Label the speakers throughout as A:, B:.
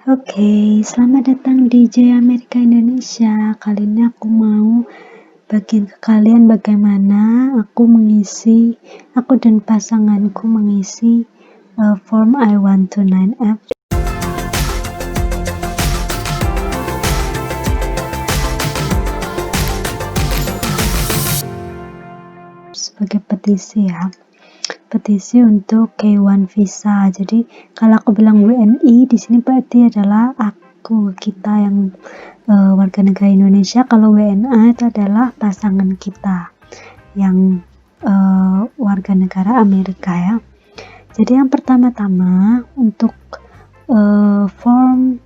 A: Oke, selamat datang di J Amerika Indonesia. Kali ini aku mau bagiin ke kalian bagaimana aku dan pasanganku mengisi form I-129F sebagai petisi ya. Petisi untuk K1 visa. Jadi kalau aku bilang WNI di sini berarti adalah kita yang warga negara Indonesia. Kalau WNA itu adalah pasangan kita yang warga negara Amerika ya. Jadi yang pertama-tama untuk form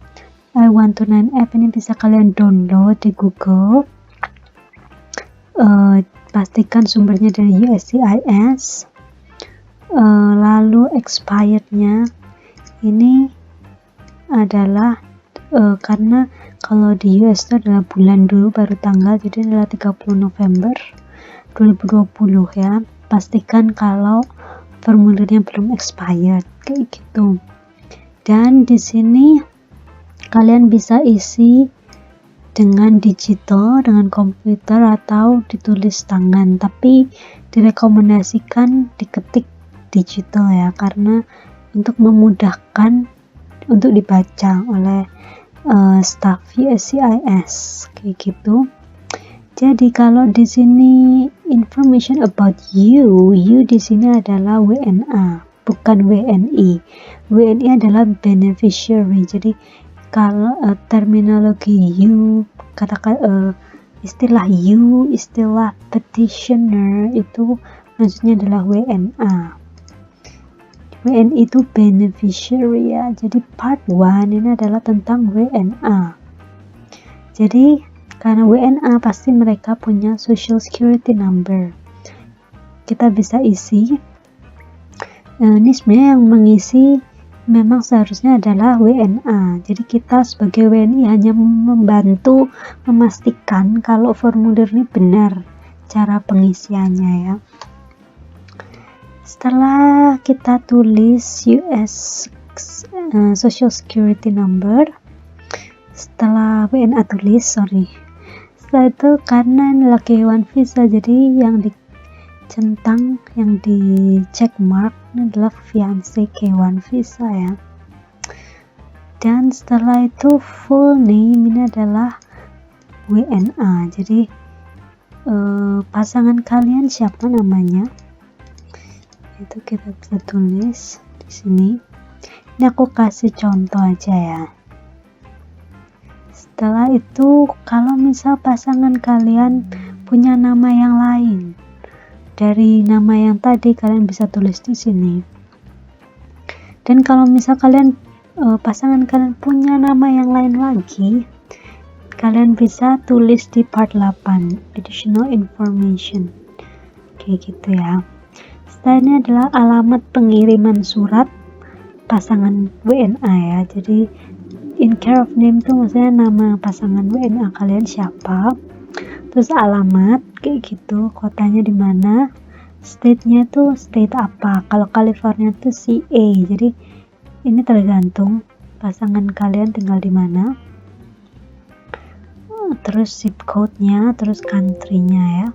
A: I-129F ini bisa kalian download di Google. Pastikan sumbernya dari USCIS. Lalu expirednya ini adalah karena kalau di US itu adalah bulan dulu baru tanggal, jadi adalah 30 November 2020 ya. Pastikan kalau formulirnya belum expired kayak gitu. Dan di sini kalian bisa isi dengan digital, dengan komputer atau ditulis tangan, tapi direkomendasikan diketik digital ya, karena untuk memudahkan untuk dibaca oleh staff USCIS kayak gitu. Jadi kalau di sini information about you di sini adalah WNA, bukan WNI. WNI adalah beneficiary. Jadi kalau terminologi you, istilah you, istilah petitioner itu maksudnya adalah WNA. WNI itu beneficiary ya. Jadi part 1 ini adalah tentang WNA. Jadi karena WNA pasti mereka punya social security number. Kita bisa isi. Ini sebenarnya yang mengisi memang seharusnya adalah WNA. Jadi kita sebagai WNI hanya membantu memastikan kalau formulir ini benar cara pengisiannya ya. Setelah kita tulis US Social Security Number, setelah WNA tulis, setelah itu karena ini lagi K1 visa, jadi yang dicentang, yang di check mark ini adalah fiancé K1 visa ya. Dan setelah itu full name ini adalah WNA. Jadi pasangan kalian siapa namanya? Itu kita bisa tulis di sini. Ini aku kasih contoh aja ya. Setelah itu kalau misal pasangan kalian punya nama yang lain dari nama yang tadi, kalian bisa tulis di sini. Dan kalau misal pasangan kalian punya nama yang lain lagi, kalian bisa tulis di part 8 additional information kayak gitu ya. Setelah ini adalah alamat pengiriman surat pasangan WNA ya. Jadi in care of name itu maksudnya nama pasangan WNA kalian siapa, terus alamat kayak gitu, kotanya di mana, state-nya itu state apa. Kalau California itu CA. Jadi ini tergantung pasangan kalian tinggal di mana, terus zip code-nya, terus country-nya ya.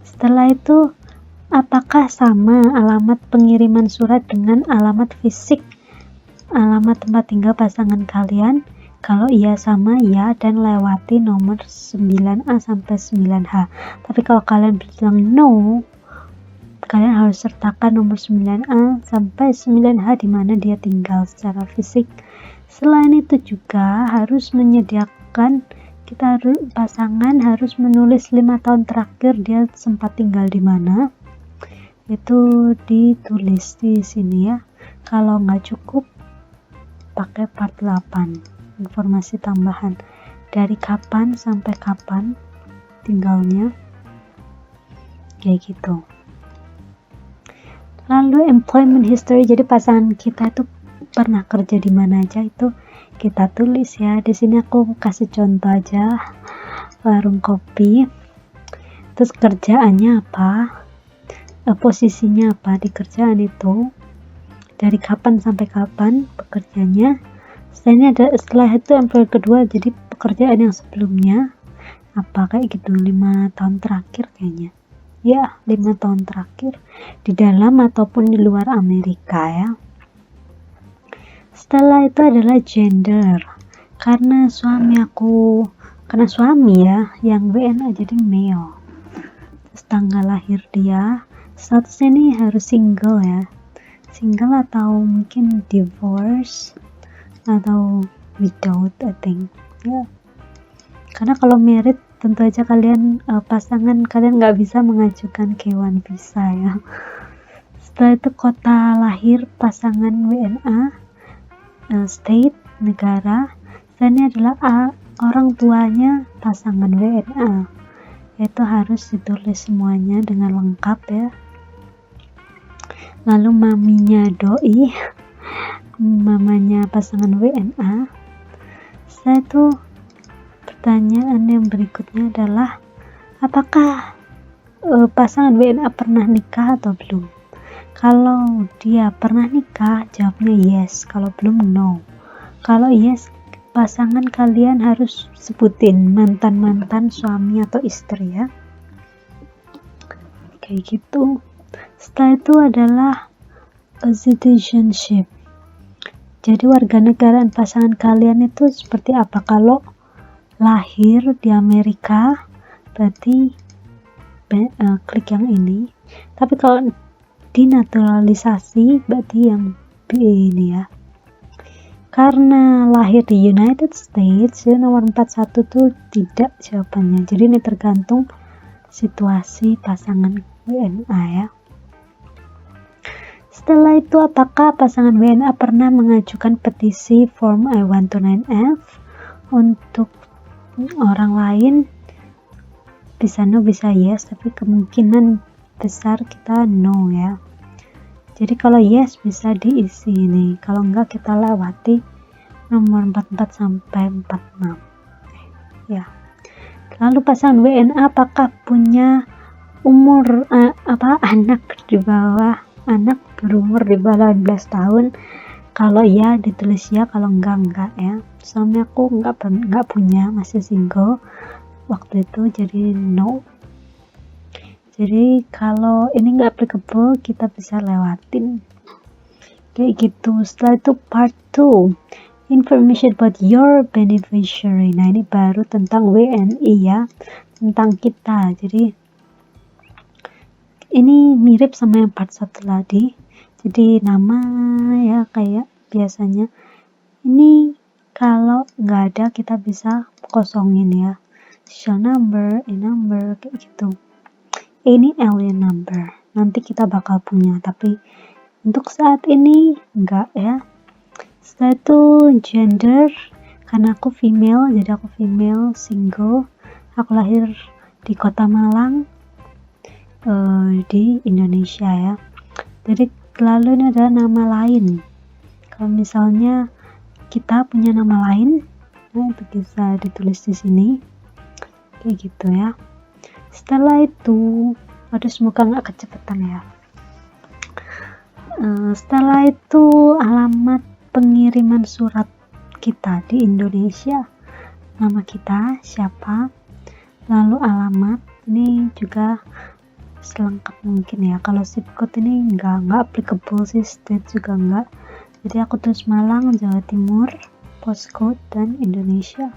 A: Setelah itu apakah sama alamat pengiriman surat dengan alamat fisik alamat tempat tinggal pasangan kalian? Kalau iya sama ya, dan lewati nomor 9A sampai 9H. Tapi kalau kalian bilang no, kalian harus sertakan nomor 9A sampai 9H di mana dia tinggal secara fisik. Selain itu juga harus menyediakan, pasangan harus menulis 5 tahun terakhir dia sempat tinggal di mana. Itu ditulis di sini ya. Kalau nggak cukup, pakai part 8 informasi tambahan dari kapan sampai kapan tinggalnya kayak gitu. Lalu employment history, jadi pasangan kita itu pernah kerja di mana aja itu kita tulis ya. Di sini aku kasih contoh aja, warung kopi, terus kerjaannya apa, posisinya apa di kerjaan itu, dari kapan sampai kapan bekerjanya, Setelah itu employer kedua, jadi pekerjaan yang sebelumnya apa kayak gitu, 5 tahun terakhir kayaknya ya, 5 tahun terakhir di dalam ataupun di luar Amerika ya. Setelah itu adalah gender, karena suami ya yang WNA jadi male, terus tanggal lahir dia, statusnya ini harus single ya, single atau mungkin divorce atau without, I think ya. Karena kalau married tentu aja kalian pasangan kalian nggak bisa mengajukan K1 visa ya. Setelah itu kota lahir pasangan WNA, state, negara, dan ini adalah orang tuanya pasangan WNA, itu harus ditulis semuanya dengan lengkap ya. Lalu maminya doi, mamanya pasangan WNA. Setelah itu pertanyaan yang berikutnya adalah apakah pasangan WNA pernah nikah atau belum. Kalau dia pernah nikah, jawabnya yes. Kalau belum, no. Kalau yes, pasangan kalian harus sebutin mantan-mantan suami atau istri ya, kayak gitu. Setelah itu adalah citizenship, jadi warganegaraan pasangan kalian itu seperti apa. Kalau lahir di Amerika berarti klik yang ini, tapi kalau dinaturalisasi berarti yang B ini ya. Karena lahir di United States, jadi nomor 41 tuh tidak jawabannya. Jadi ini tergantung situasi pasangan WNA ya. Setelah itu, apakah pasangan WNA pernah mengajukan petisi form I-129F untuk orang lain? Bisa no, bisa yes, tapi kemungkinan besar kita no ya. Jadi kalau yes bisa diisi ini, kalau enggak kita lewati nomor 44 sampai 46 ya. Lalu pasangan WNA apakah punya anak berumur di bawah 18 tahun? Kalau ya ditulis ya, kalau enggak ya. Suami aku enggak punya, masih single waktu itu, jadi no. Jadi kalau ini nggak applicable, kita bisa lewatin kayak gitu. Setelah itu part 2, information about your beneficiary. Nah ini baru tentang WNI ya, tentang kita. Jadi ini mirip sama yang part 1 tadi. Jadi nama ya kayak biasanya. Ini kalau nggak ada kita bisa kosongin ya, social number, number kayak gitu. Ini alien number, nanti kita bakal punya, tapi untuk saat ini enggak ya. Setelah itu gender, karena aku female, jadi aku female, single, aku lahir di kota Malang, di Indonesia ya. Jadi lalu ini adalah nama lain. Kalau misalnya kita punya nama lain, nah itu bisa ditulis di sini kayak gitu ya. Setelah itu, aduh semoga nggak kecepatan ya. Setelah itu alamat pengiriman surat kita di Indonesia, nama kita siapa, lalu alamat ini juga selengkap mungkin ya. Kalau zip code ini nggak applicable sih, state juga nggak. Jadi aku tulis Malang, Jawa Timur, postcode dan Indonesia.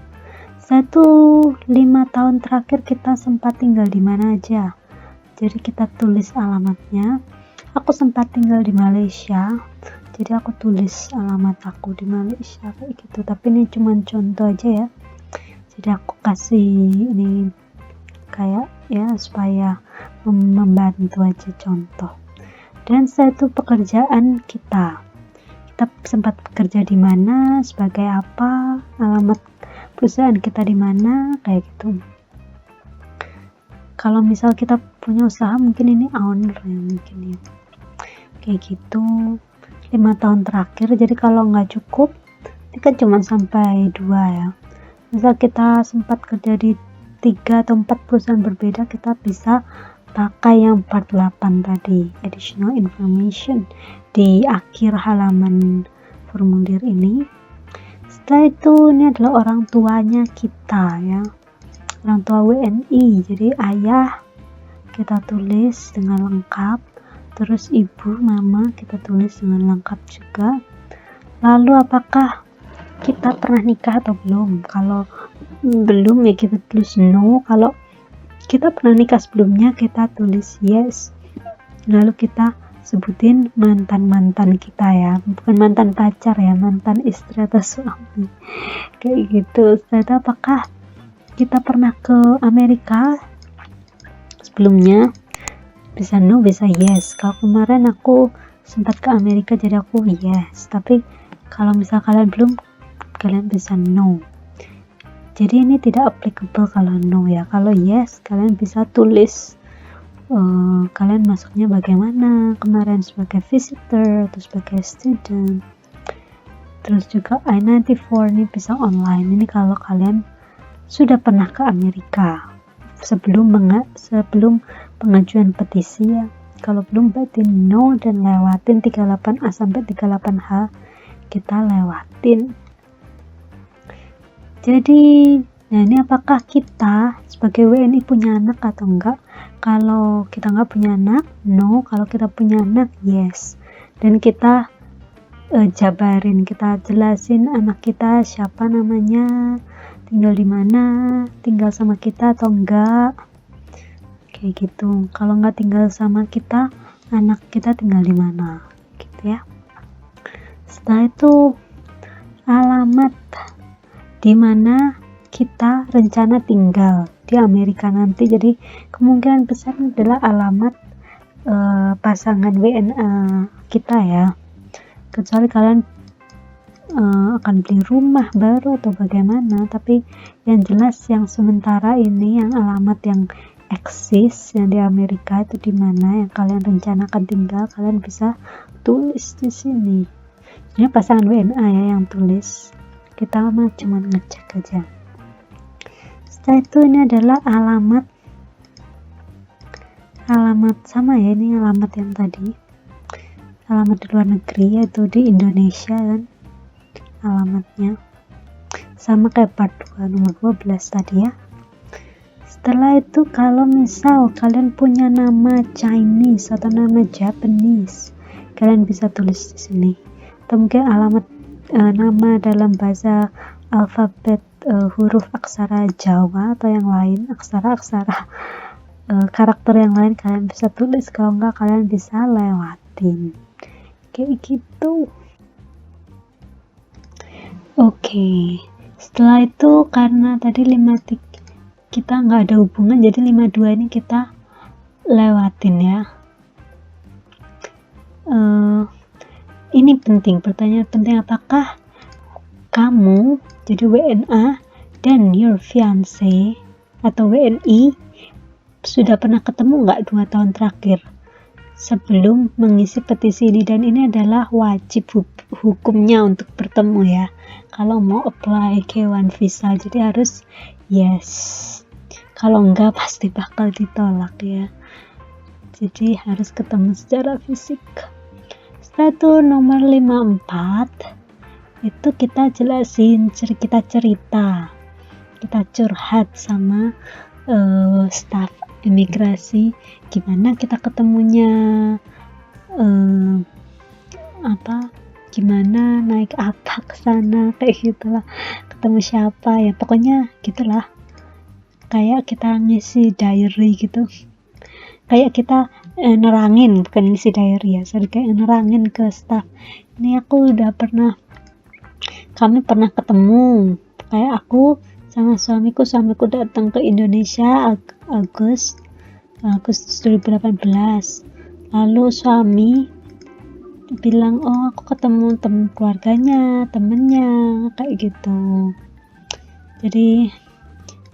A: 5 tahun terakhir kita sempat tinggal di mana aja, jadi kita tulis alamatnya. Aku sempat tinggal di Malaysia, jadi aku tulis alamat aku di Malaysia kayak gitu, tapi ini cuma contoh aja ya, jadi aku kasih ini kayak ya supaya membantu aja contoh. Dan itu pekerjaan kita sempat bekerja di mana, sebagai apa, alamat perusahaan kita di mana kayak gitu. Kalau misal kita punya usaha, mungkin ini owner ya, mungkin ya kayak gitu. 5 tahun terakhir, jadi kalau nggak cukup ini kan cuma sampai 2 ya. Misal kita sempat kerja di 3 atau 4 perusahaan berbeda, kita bisa pakai yang part 8 tadi, additional information, di akhir halaman formulir ini. Setelah itu ini adalah orang tuanya kita ya, orang tua WNI. Jadi ayah kita tulis dengan lengkap, terus ibu, mama kita tulis dengan lengkap juga. Lalu apakah kita pernah nikah atau belum? Kalau belum ya kita tulis no. Kalau kita pernah nikah sebelumnya kita tulis yes. Lalu kita sebutin mantan kita ya, bukan mantan pacar ya, mantan istri atau suami kayak gitu. Setelah itu apakah kita pernah ke Amerika sebelumnya? Bisa no, bisa yes. Kalau kemarin aku sempat ke Amerika jadi aku yes, tapi kalau misal kalian belum, kalian bisa no. Jadi ini tidak applicable kalau no ya. Kalau yes, kalian bisa tulis kalian masuknya bagaimana, kemarin sebagai visitor atau sebagai student. Terus juga I-94 ini bisa online. Ini kalau kalian sudah pernah ke Amerika sebelum pengajuan petisi ya. Kalau belum berarti no dan lewatin 38A sampai 38H, kita lewatin. Jadi nah ini apakah kita sebagai WNI punya anak atau enggak? Kalau kita nggak punya anak, no. Kalau kita punya anak, yes. Dan kita jabarin, kita jelasin anak kita siapa namanya, tinggal di mana, tinggal sama kita atau enggak, kayak gitu. Kalau nggak tinggal sama kita, anak kita tinggal di mana, gitu ya. Setelah itu alamat di mana kita rencana tinggal di Amerika nanti. Jadi kemungkinan besar adalah alamat pasangan WNA kita ya, kecuali kalian akan beli rumah baru atau bagaimana. Tapi yang jelas yang sementara ini, yang alamat yang eksis yang di Amerika itu di mana yang kalian rencanakan tinggal, kalian bisa tulis di sini. Ini pasangan WNA ya yang tulis, kita mah cuma ngecek aja. Setelah itu ini adalah alamat sama ya, ini alamat yang tadi, alamat di luar negeri yaitu di Indonesia kan, alamatnya sama kayak part 2 nomor 12 tadi ya. Setelah itu kalau misal kalian punya nama Chinese atau nama Japanese, kalian bisa tulis di sini. Atau mungkin alamat nama dalam bahasa alfabet huruf aksara Jawa atau yang lain, aksara-aksara karakter yang lain, kalian bisa tulis. Kalau enggak kalian bisa lewatin kayak gitu. Oke. Setelah itu karena tadi 5 kita nggak ada hubungan, jadi 52 ini kita lewatin ya. Ini penting, pertanyaan penting, apakah kamu jadi WNA dan your fiance atau WNI sudah pernah ketemu nggak 2 tahun terakhir sebelum mengisi petisi ini? Dan ini adalah wajib hukumnya untuk bertemu ya kalau mau apply K1 visa, jadi harus yes. Kalau enggak pasti bakal ditolak ya, jadi harus ketemu secara fisik. Setelah itu nomor 54 itu kita jelasin, kita cerita, kita curhat sama staf imigrasi, gimana kita ketemunya, gimana naik apa ke sana, kayak gitulah, ketemu siapa ya, pokoknya gitulah, kayak kita ngisi diary gitu, kayak kita nerangin, bukan ngisi diary ya, kayak nerangin ke staf, ini kami pernah ketemu, kayak aku sama suamiku datang ke Indonesia Agustus 2018, lalu suami bilang, oh aku ketemu temen keluarganya, temennya, kayak gitu. Jadi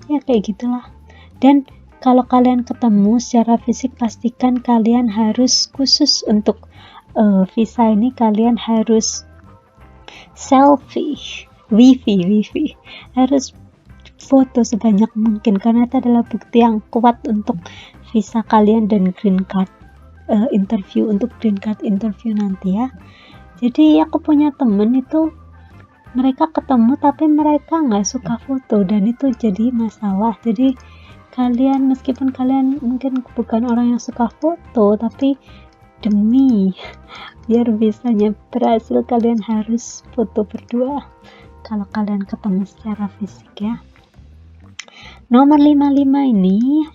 A: ya kayak gitulah. Dan kalau kalian ketemu secara fisik, pastikan kalian harus, khusus untuk visa ini, kalian harus selfie, wifi, harus foto sebanyak mungkin, karena itu adalah bukti yang kuat untuk visa kalian dan green card interview, untuk green card interview nanti ya. Jadi aku punya temen itu mereka ketemu tapi mereka nggak suka foto, dan itu jadi masalah. Jadi kalian, meskipun kalian mungkin bukan orang yang suka foto, tapi demi biar bisanya berhasil, kalian harus foto berdua kalau kalian ketemu secara fisik ya. Nomor 55 ini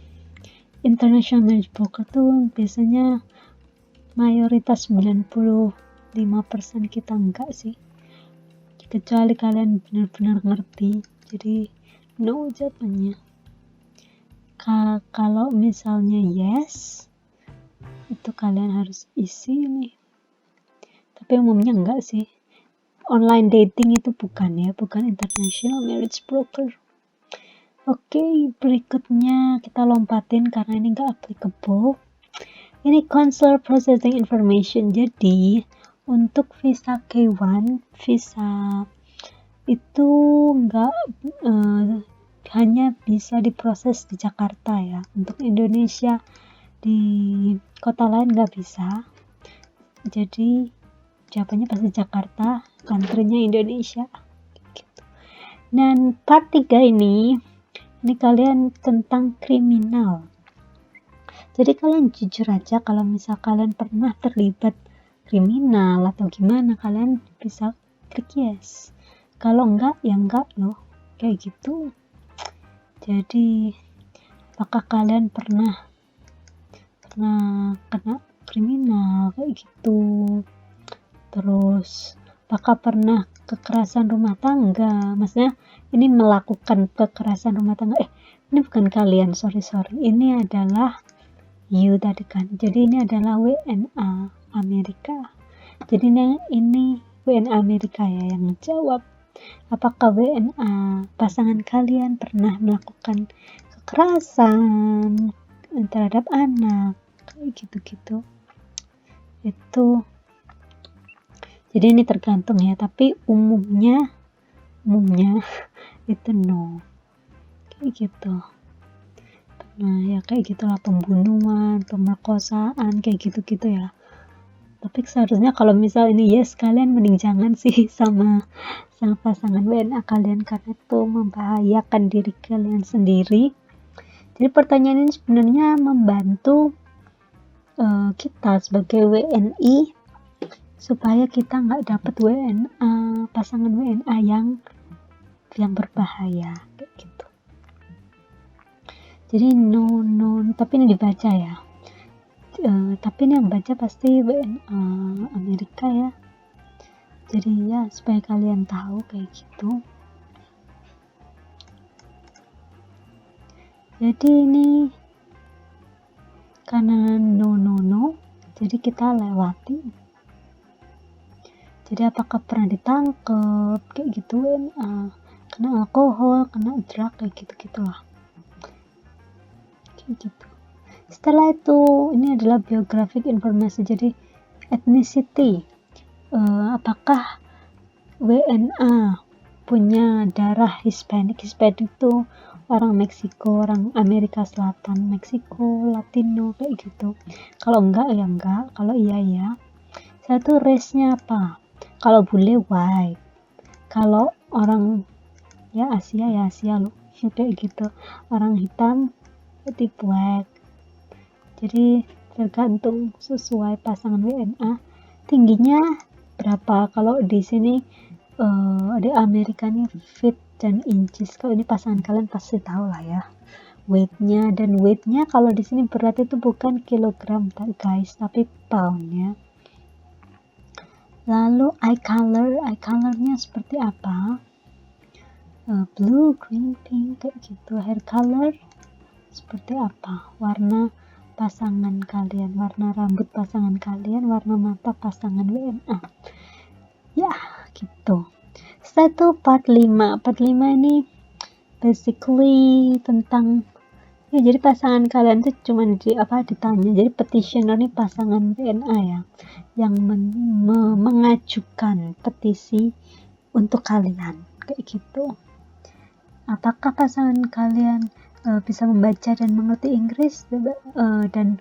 A: International Marriage Broker tuh biasanya mayoritas 95% kita enggak sih, kecuali kalian benar-benar ngerti. Jadi no jawabannya. Kalau misalnya yes, itu kalian harus isi nih, tapi umumnya enggak sih. Online dating itu bukan ya, bukan International Marriage Broker. Oke, berikutnya kita lompatin karena ini enggak applicable. Ini Consular Processing Information. Jadi untuk visa K1, visa itu enggak hanya bisa diproses di Jakarta ya. Untuk Indonesia di kota lain nggak bisa. Jadi jawabannya pasti Jakarta, country-nya Indonesia gitu. Dan part 3 ini kalian tentang kriminal. Jadi kalian jujur aja kalau misal kalian pernah terlibat kriminal atau gimana, kalian bisa klik yes. Kalau enggak ya enggak loh, kayak gitu. Jadi apakah kalian pernah kena kriminal kayak gitu? Terus apakah pernah kekerasan rumah tangga? Maksudnya ini melakukan kekerasan rumah tangga. Ini bukan kalian, sorry. Ini adalah you tadi kan. Jadi ini adalah WNA Amerika. Jadi ini WNA Amerika ya yang jawab. Apakah WNA pasangan kalian pernah melakukan kekerasan terhadap anak kayak gitu-gitu? Itu jadi ini tergantung ya, tapi umumnya itu no, kayak gitu. Nah ya kayak gitulah, pembunuhan, pemerkosaan kayak gitu-gitu ya. Tapi seharusnya kalau misal ini yes, kalian mending jangan sih sama pasangan WNA kalian, karena itu membahayakan diri kalian sendiri. Jadi pertanyaan ini sebenarnya membantu kita sebagai WNI supaya kita nggak dapat pasangan WNA yang berbahaya kayak gitu. Jadi no, tapi ini dibaca ya. Tapi ini yang baca pasti WNA Amerika ya. Jadi ya supaya kalian tahu kayak gitu. Jadi ini karena no, jadi kita lewati. Jadi apakah pernah ditangkap kayak gitu, kena alkohol, kena drug kayak gitu-gitulah. Kayak gitu. Setelah itu ini adalah biographic informasi. Jadi ethnicity, apakah WNA punya darah Hispanic itu orang Meksiko, orang Amerika Selatan, Meksiko, Latino kayak gitu. Kalau enggak ya enggak, kalau iya ya. Satu race-nya apa? Kalau bule white, kalau orang ya Asia loh kayak gitu. Orang hitam berarti black. Jadi tergantung sesuai pasangan WNA tingginya berapa. Kalau di sini di Amerika nih feet dan inches. Kalau ini pasangan kalian pasti tahu lah ya weightnya. Dan weightnya kalau di sini berat itu bukan kilogram guys, tapi pound ya. Lalu eye colornya seperti apa? Blue, green, pink kayak gitu. Hair color seperti apa? Warna pasangan kalian, warna rambut pasangan kalian, warna mata pasangan WNA ya gitu. Setelah itu part 5 ini basically tentang ya, jadi pasangan kalian tuh cuman ditanya. Jadi petitioner nih pasangan WNA ya yang mengajukan petisi untuk kalian kayak gitu. Apakah pasangan kalian bisa membaca dan mengerti Inggris, dan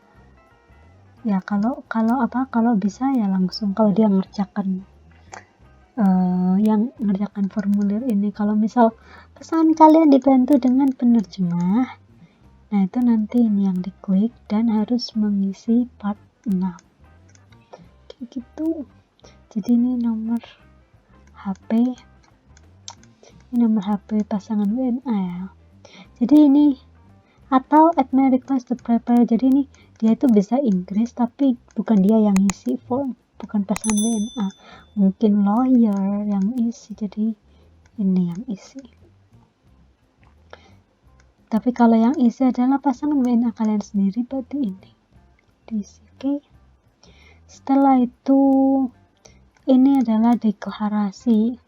A: ya kalau bisa ya langsung, kalau dia mengerjakan yang mengerjakan formulir ini. Kalau misal pasangan kalian dibantu dengan penerjemah, nah itu nanti ini yang diklik dan harus mengisi part 6 kayak gitu. Jadi ini nomor HP pasangan WNA ya. Jadi ini atau add my request to prepare. Jadi ini dia itu bisa Inggris tapi bukan dia yang isi form, bukan pasangan WNA, mungkin lawyer yang isi, jadi ini yang isi. Tapi kalau yang isi adalah pasangan WNA kalian sendiri, berarti ini diisi. Oke. Setelah itu ini adalah deklarasi,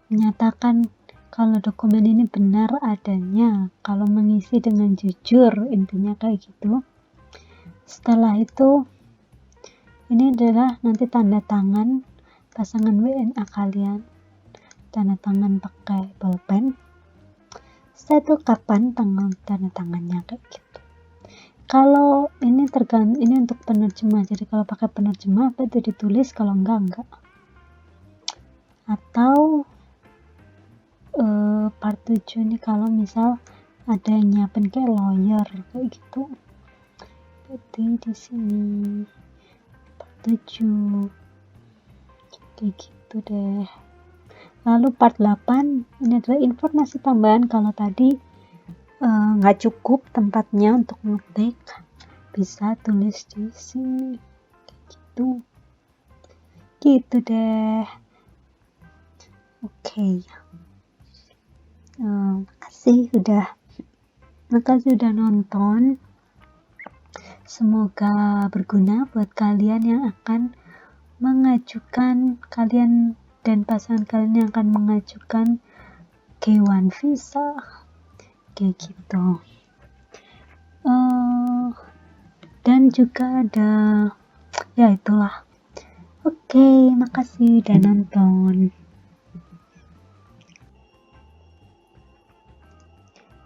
A: menyatakan kalau dokumen ini benar adanya, kalau mengisi dengan jujur, intinya kayak gitu. Setelah itu ini adalah nanti tanda tangan pasangan WNA kalian, tanda tangan pakai bolpen. Setelah itu kapan tanggal tanda tangannya kayak gitu. Kalau ini tergantung, ini untuk penerjemah, jadi kalau pakai penerjemah itu ditulis, kalau enggak. Atau part 7 ini kalau misal ada yang nyiapin kayak lawyer kayak gitu, berarti di sini part 7 kayak gitu deh. Lalu part 8 ini adalah informasi tambahan. Kalau tadi nggak cukup tempatnya untuk ngetik, bisa tulis di sini kayak gitu deh. Oke. Makasih udah nonton. Semoga berguna buat kalian yang akan mengajukan, kalian dan pasangan kalian yang akan mengajukan K1 visa kayak gitu. Dan juga ada ya itulah. Oke, makasih udah nonton.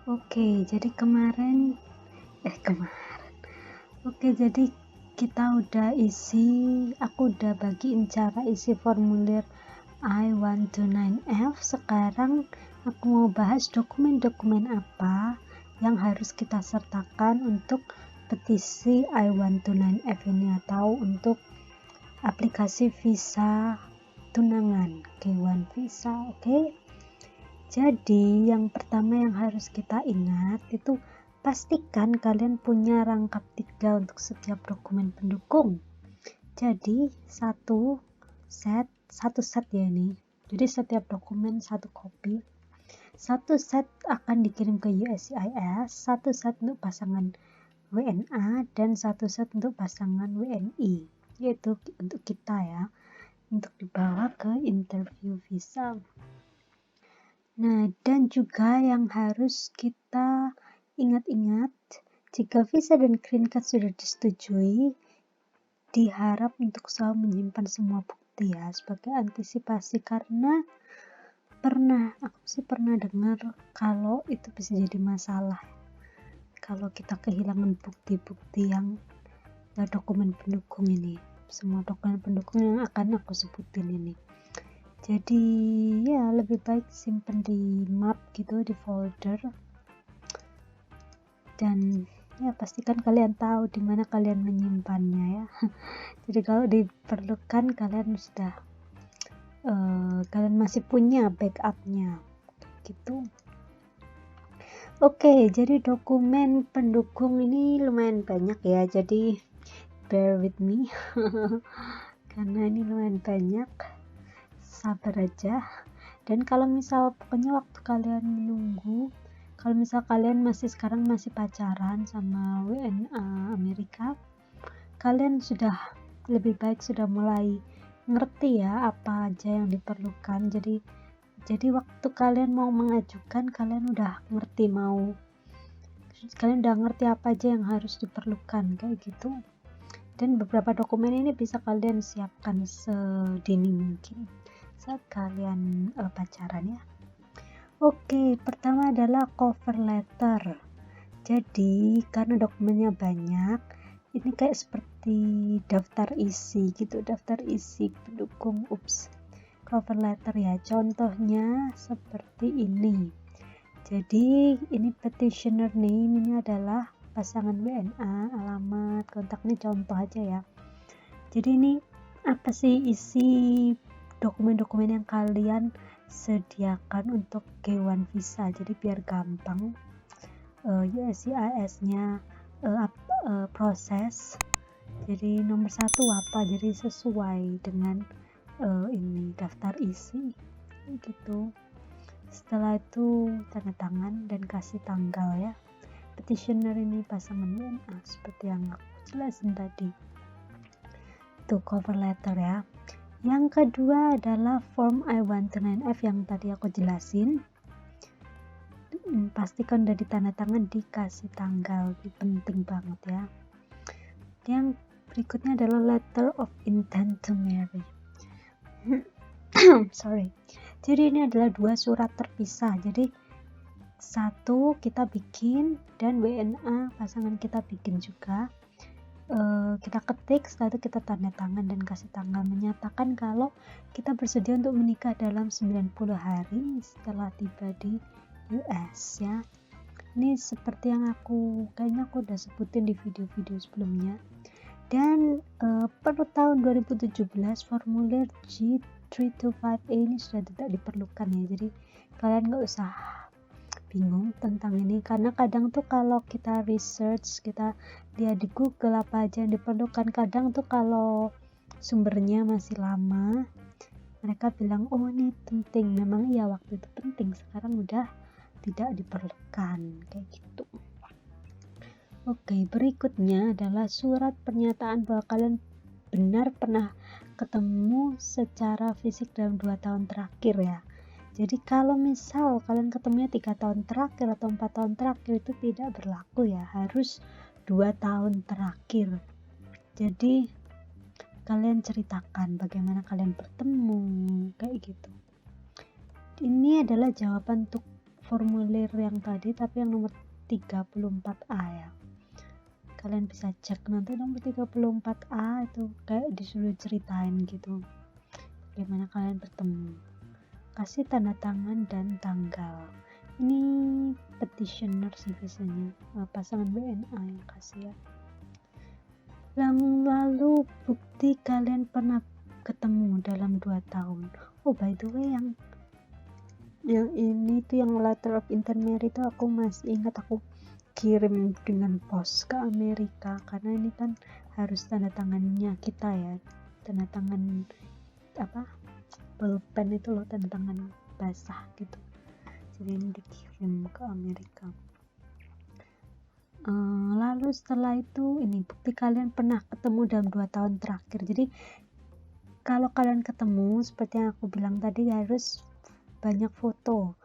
A: Oke, jadi kemarin jadi kita udah aku udah bagiin cara isi formulir I-129F. Sekarang aku mau bahas dokumen-dokumen apa yang harus kita sertakan untuk petisi I-129F ini, atau untuk aplikasi visa tunangan K1 visa. Oke. Jadi yang pertama yang harus kita ingat itu, pastikan kalian punya rangkap 3 untuk setiap dokumen pendukung. Jadi satu set ya ini. Jadi setiap dokumen satu kopi. Satu set akan dikirim ke USCIS, satu set untuk pasangan WNA, dan satu set untuk pasangan WNI, yaitu untuk kita ya, untuk dibawa ke interview visa. Nah, dan juga yang harus kita ingat-ingat, jika visa dan green card sudah disetujui, diharap untuk selalu menyimpan semua bukti ya, sebagai antisipasi, karena aku pernah dengar kalau itu bisa jadi masalah kalau kita kehilangan bukti-bukti yang dokumen pendukung ini, semua dokumen pendukung yang akan aku sebutin ini. Jadi ya lebih baik simpen di map gitu, di folder, dan ya pastikan kalian tahu di mana kalian menyimpannya ya. Jadi kalau diperlukan kalian sudah kalian masih punya backupnya gitu. Oke, jadi dokumen pendukung ini lumayan banyak ya, jadi bear with me karena ini lumayan banyak, sabar aja. Dan kalau misal pokoknya waktu kalian menunggu, kalau misal kalian sekarang masih pacaran sama WNA Amerika, kalian sudah lebih baik sudah mulai ngerti ya apa aja yang diperlukan. Jadi waktu kalian mau mengajukan, kalian udah ngerti apa aja yang harus diperlukan kayak gitu. Dan beberapa dokumen ini bisa kalian siapkan sedini mungkin saat kalian pacaran ya. Oke, pertama adalah cover letter. Jadi karena dokumennya banyak, ini kayak seperti daftar isi gitu, daftar isi pendukung. cover letter ya. Contohnya seperti ini. Jadi ini petitioner name, ini adalah pasangan WNA, alamat, kontak, ini contoh aja ya. Jadi ini apa sih isi dokumen-dokumen yang kalian sediakan untuk K1 visa, jadi biar gampang USCIS-nya proses. Jadi nomor 1 apa, jadi sesuai dengan ini daftar isi gitu. Setelah itu tanda tangan dan kasih tanggal ya. Petitioner ini pasangan WNA seperti yang aku jelasin tadi. Itu cover letter ya. Yang kedua adalah form I-129F yang tadi aku jelasin. Pastikan udah ditandatangan, dikasih tanggal, ini penting banget ya. Yang berikutnya adalah letter of intent to marry. Sorry. Jadi ini adalah 2 surat terpisah. Jadi satu kita bikin dan WNA pasangan kita bikin juga. Kita ketik, setelah itu kita tanda tangan dan kasih tanggal, menyatakan kalau kita bersedia untuk menikah dalam 90 hari setelah tiba di US ya. Ini seperti yang kayaknya aku udah sebutin di video-video sebelumnya. Dan per tahun 2017 formulir G325A ini sudah tidak diperlukan ya. Jadi kalian nggak usah bingung tentang ini, karena kadang tuh kalau kita research, kita lihat di Google apa aja yang diperlukan, kadang tuh kalau sumbernya masih lama mereka bilang oh ini penting. Memang iya waktu itu penting, sekarang udah tidak diperlukan kayak gitu. Oke, berikutnya adalah surat pernyataan bahwa kalian benar pernah ketemu secara fisik dalam 2 tahun terakhir ya. Jadi kalau misal kalian ketemunya 3 tahun terakhir atau 4 tahun terakhir, itu tidak berlaku ya, harus 2 tahun terakhir. Jadi kalian ceritakan bagaimana kalian bertemu kayak gitu. Ini adalah jawaban untuk formulir yang tadi, tapi yang nomor 34A ya. Kalian bisa cek nanti nomor 34A itu kayak disuruh ceritain gitu bagaimana kalian bertemu, kasih tanda tangan dan tanggal. Ini petitioner sih biasanya, pasangan WNA yang kasih ya. Lalu bukti kalian pernah ketemu dalam 2 tahun. Oh by the way, yang ini tuh yang letter of intent marry itu aku masih ingat, aku kirim dengan pos ke Amerika karena ini kan harus tanda tangannya kita ya, tanda tangan pulpen itu loh, tanda tangan basah gitu. Jadi ini dikirim ke Amerika. Lalu setelah itu ini bukti kalian pernah ketemu dalam 2 tahun terakhir. Jadi kalau kalian ketemu seperti yang aku bilang tadi, harus banyak foto.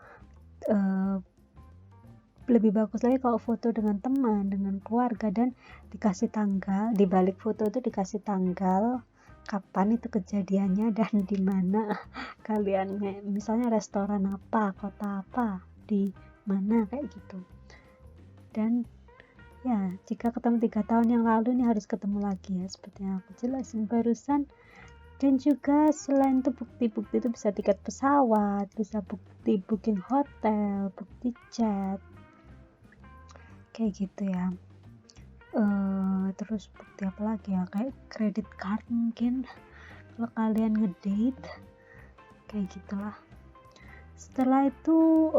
A: Lebih bagus lagi kalau foto dengan teman, dengan keluarga, dan dikasih tanggal. Di balik foto itu dikasih tanggal kapan itu kejadiannya dan di mana kalian, misalnya restoran apa, kota apa, di mana kayak gitu. Dan ya, jika ketemu 3 tahun yang lalu, ini harus ketemu lagi ya, seperti yang aku jelasin barusan. Dan juga selain itu bukti-bukti itu bisa tiket pesawat, bisa bukti booking hotel, bukti chat, kayak gitu ya. Terus bukti apa lagi ya, kayak credit card mungkin kalau kalian ngedate, kayak gitulah. Setelah itu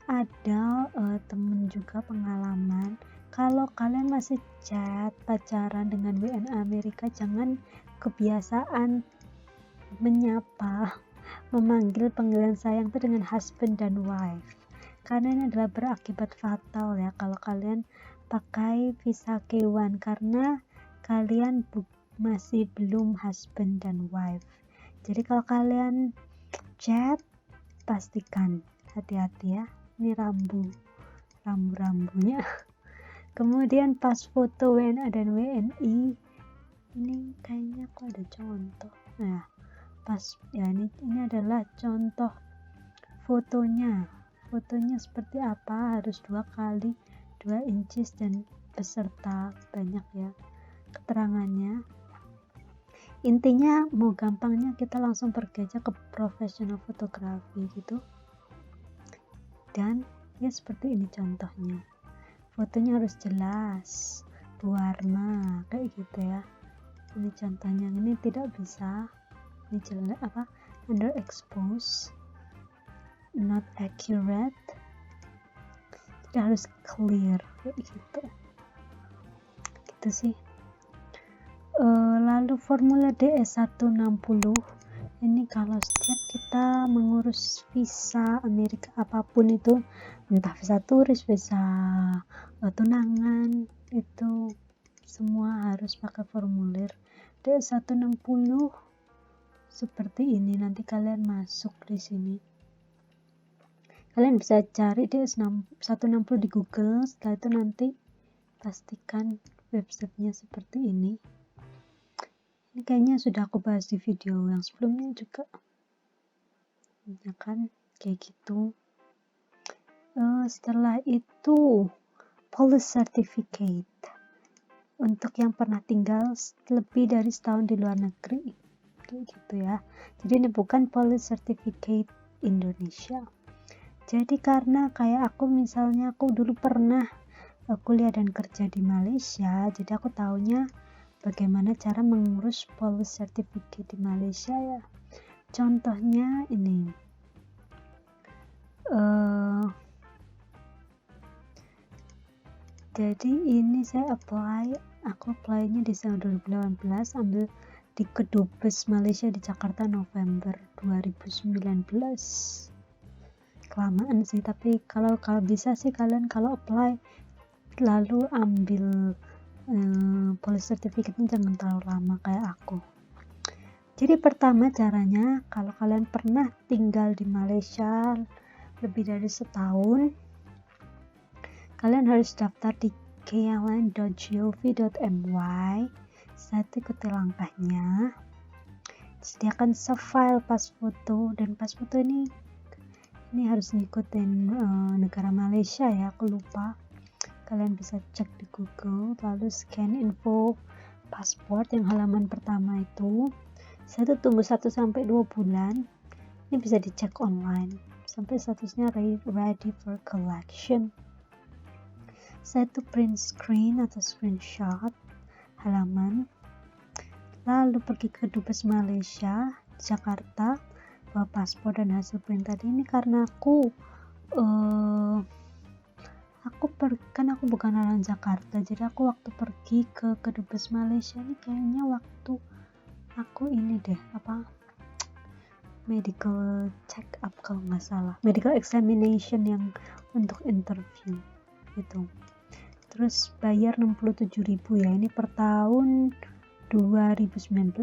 A: ada temen juga pengalaman, kalau kalian masih chat pacaran dengan WNA Amerika, jangan kebiasaan memanggil panggilan sayang itu dengan husband dan wife, karena ini adalah berakibat fatal ya kalau kalian pakai visa K1, karena kalian masih belum husband dan wife. Jadi kalau kalian chat, pastikan hati-hati ya, ini rambu-rambunya. Kemudian pas foto WNA dan WNI, ini kayaknya aku ada contoh. Nah, pas ya, ini adalah contoh fotonya seperti apa, harus 2 kali 2 inches dan beserta banyak ya keterangannya. Intinya mau gampangnya kita langsung pergi aja ke professional fotografi gitu. Dan ya seperti ini contohnya, fotonya harus jelas, berwarna kayak gitu ya. Ini contohnya, ini tidak bisa, ini jelek underexpose, not accurate, tidak harus clear kayak gitu sih. Lalu formulir DS160 ini kalau setiap kita mengurus visa Amerika apapun itu, entah visa turis, visa tunangan, itu semua harus pakai formulir DS160 seperti ini. Nanti kalian masuk di sini, kalian bisa cari DS160 di Google. Setelah itu nanti pastikan websitenya seperti ini. Ini kayaknya sudah aku bahas di video yang sebelumnya juga, ya kan, kayak gitu. Setelah itu police certificate untuk yang pernah tinggal lebih dari setahun di luar negeri, kayak gitu ya. Jadi ini bukan police certificate Indonesia. Jadi karena kayak aku misalnya, aku dulu pernah kuliah dan kerja di Malaysia, jadi aku taunya bagaimana cara mengurus police certificate di Malaysia ya. Contohnya ini, jadi ini saya aku apply-nya di tahun 2018, ambil di Kedubes Malaysia di Jakarta November 2019. Kelamaan sih, tapi kalau bisa sih kalian kalau apply lalu ambil police certificate-nya jangan terlalu lama kayak aku. Jadi pertama caranya, kalau kalian pernah tinggal di Malaysia lebih dari setahun, kalian harus daftar di kln.gov.my. Saya ikuti langkahnya. Sediakan file pas foto, dan pas foto ini harus ngikutin negara Malaysia ya, aku lupa. Kalian bisa cek di Google, lalu scan info paspor yang halaman pertama itu. Saya tuh tunggu 1-2 bulan. Ini bisa dicek online sampai statusnya ready for collection. Saya tuh print screen atau screenshot halaman, lalu pergi ke Dubes Malaysia Jakarta, bawa paspor dan hasil print tadi. Ini karena aku bukan orang Jakarta, jadi aku waktu pergi ke Kedubes Malaysia ini kayaknya waktu aku ini deh medical check up kalau nggak salah, medical examination yang untuk interview gitu. Terus bayar 67.000 ya, ini per tahun 2019,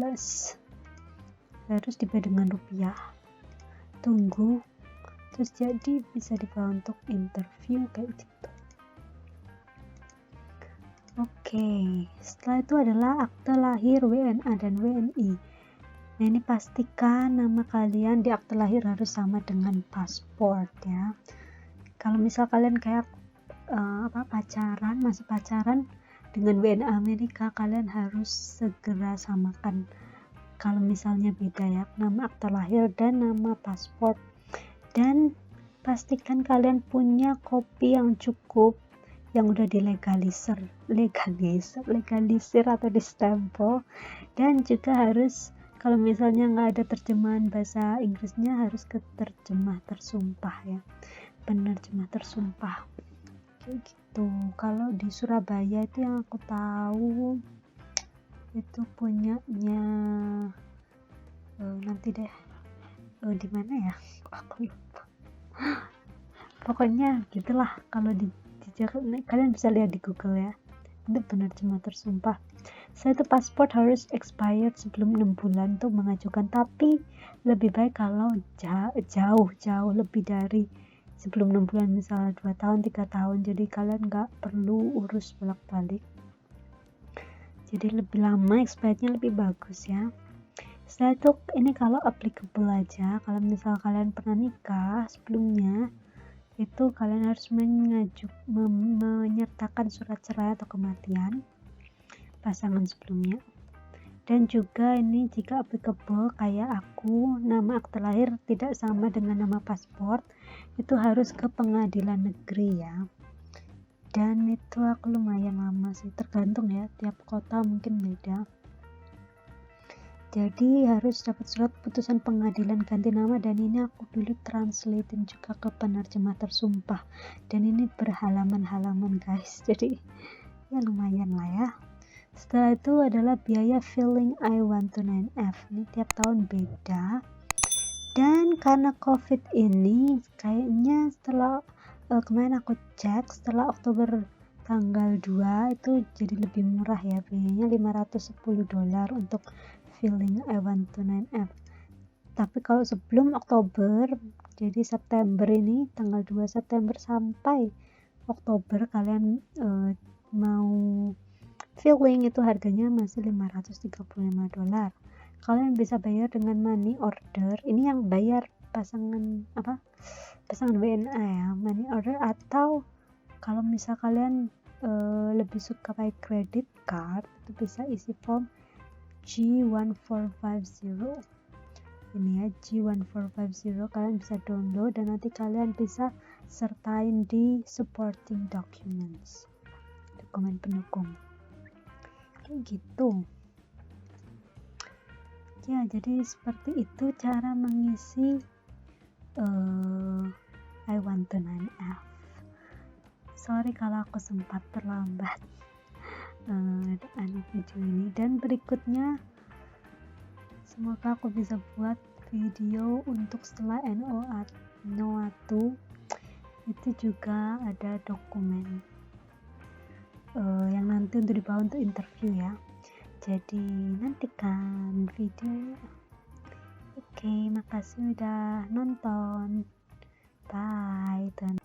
A: harus dibayar dengan rupiah. Tunggu, terus jadi bisa dibawa untuk interview kayak gitu. Oke, setelah itu adalah akte lahir, WNA dan WNI. Nah, ini pastikan nama kalian di akte lahir harus sama dengan paspor ya. Kalau misal kalian kayak masih pacaran dengan WNA Amerika, kalian harus segera samakan. Kalau misalnya beda ya, nama akte lahir dan nama paspor. Dan pastikan kalian punya kopi yang cukup, yang udah dilegalisir atau distempel. Dan juga harus, kalau misalnya nggak ada terjemahan bahasa Inggrisnya, harus ke terjemah tersumpah ya, penerjemah tersumpah kayak gitu. Kalau di Surabaya itu yang aku tahu itu punyanya nanti deh di mana ya, aku lupa. Pokoknya gitulah, kalau di kalian bisa lihat di Google ya, itu penerjemah tersumpah. Saya itu paspor harus expired sebelum 6 bulan untuk mengajukan, tapi lebih baik kalau jauh lebih dari sebelum 6 bulan, misalnya 2 tahun 3 tahun, jadi kalian nggak perlu urus bolak-balik, jadi lebih lama expirednya lebih bagus ya. Setelah itu ini kalau applicable aja, kalau misal kalian pernah nikah sebelumnya, itu kalian harus menyertakan surat cerai atau kematian pasangan sebelumnya. Dan juga ini jika applicable kayak aku, nama akte lahir tidak sama dengan nama paspor, itu harus ke pengadilan negeri ya. Dan itu aku lumayan lama sih, tergantung ya, tiap kota mungkin beda. Jadi harus dapat surat putusan pengadilan ganti nama, dan ini aku dulu translatein juga ke penerjemah tersumpah, dan ini berhalaman-halaman guys, jadi ya lumayan lah ya. Setelah itu adalah biaya filling I-129F, ini tiap tahun beda. Dan karena COVID ini kayaknya setelah kemarin aku cek, setelah Oktober tanggal 2 itu jadi lebih murah ya, biayanya $510 untuk filling I-129F. Tapi kalau sebelum Oktober, jadi September ini, tanggal 2 September sampai Oktober kalian mau filling itu harganya masih $535. Kalian bisa bayar dengan money order, ini yang bayar pasangan WNA ya, money order, atau kalau misal kalian lebih suka pakai credit card, itu bisa isi form G1450 ini ya, G1450 kalian bisa download dan nanti kalian bisa sertain di supporting documents, dokumen pendukung kayak gitu ya. Jadi seperti itu cara mengisi I-129F. Sorry kalau aku sempat terlambat video ini, dan berikutnya semoga aku bisa buat video untuk setelah NOA2 itu juga ada dokumen yang nanti untuk dibawa untuk interview ya. Jadi nantikan video. Oke, makasih udah nonton. Bye.